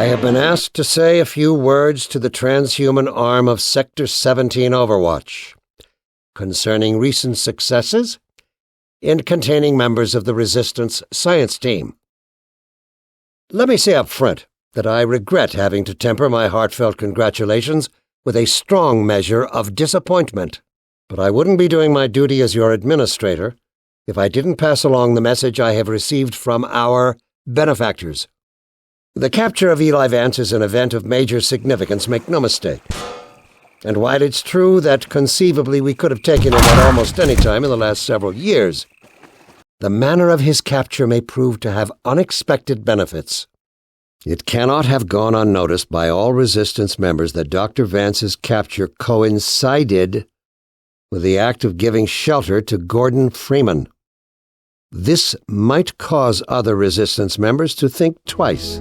I have been asked to say a few words to the transhuman arm of Sector 17 Overwatch concerning recent successes in containing members of the Resistance science team. Let me say up front that I regret having to temper my heartfelt congratulations with a strong measure of disappointment, but I wouldn't be doing my duty as your administrator if I didn't pass along the message I have received from our benefactors. The capture of Eli Vance is an event of major significance, make no mistake. And while it's true that conceivably we could have taken him at almost any time in the last several years, the manner of his capture may prove to have unexpected benefits. It cannot have gone unnoticed by all Resistance members that Dr. Vance's capture coincided with the act of giving shelter to Gordon Freeman. This might cause other Resistance members to think twice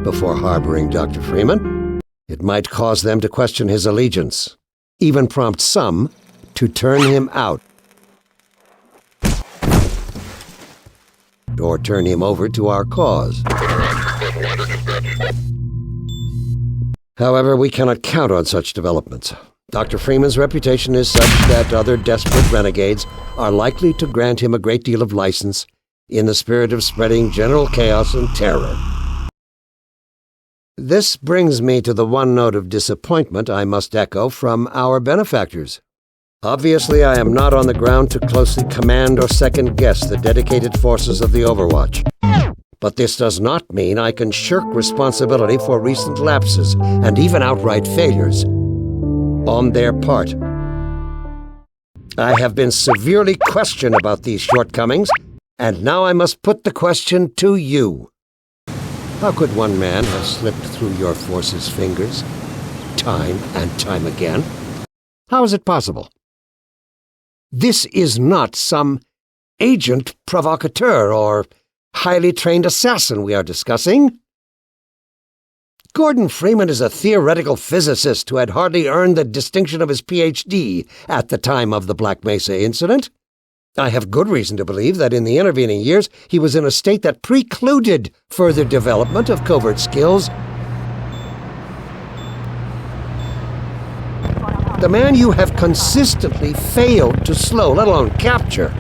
before harboring Dr. Freeman. It might cause them to question his allegiance, even prompt some to turn him out, or turn him over to our cause. However, we cannot count on such developments. Dr. Freeman's reputation is such that other desperate renegades are likely to grant him a great deal of license in the spirit of spreading general chaos and terror. This brings me to the one note of disappointment I must echo from our benefactors. Obviously, I am not on the ground to closely command or second-guess the dedicated forces of the Overwatch. But this does not mean I can shirk responsibility for recent lapses and even outright failures on their part. I have been severely questioned about these shortcomings, and now I must put the question to you. How could one man have slipped through your force's fingers, time and time again? How is it possible? This is not some agent provocateur or highly trained assassin we are discussing. Gordon Freeman is a theoretical physicist who had hardly earned the distinction of his Ph.D. at the time of the Black Mesa incident. I have good reason to believe that in the intervening years he was in a state that precluded further development of covert skills. The man you have consistently failed to slow, let alone capture,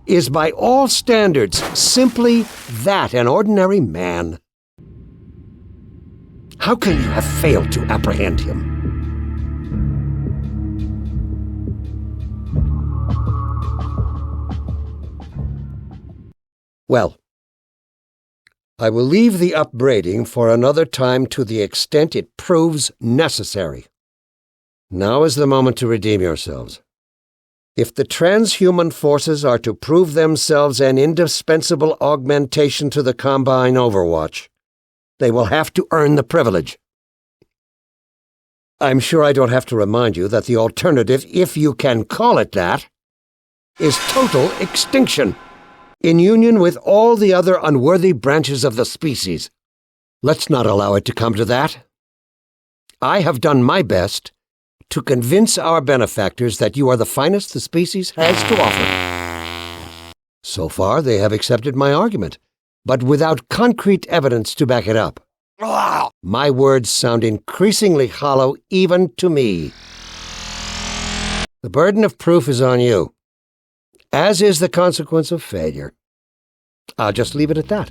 is by all standards simply that, an ordinary man. How can you have failed to apprehend him? Well, I will leave the upbraiding for another time to the extent it proves necessary. Now is the moment to redeem yourselves. If the transhuman forces are to prove themselves an indispensable augmentation to the Combine Overwatch, they will have to earn the privilege. I'm sure I don't have to remind you that the alternative, if you can call it that, is total extinction, in union with all the other unworthy branches of the species. Let's not allow it to come to that. I have done my best to convince our benefactors that you are the finest the species has to offer. So far, they have accepted my argument, but without concrete evidence to back it up. My words sound increasingly hollow even to me. The burden of proof is on you, as is the consequence of failure. I'll just leave it at that.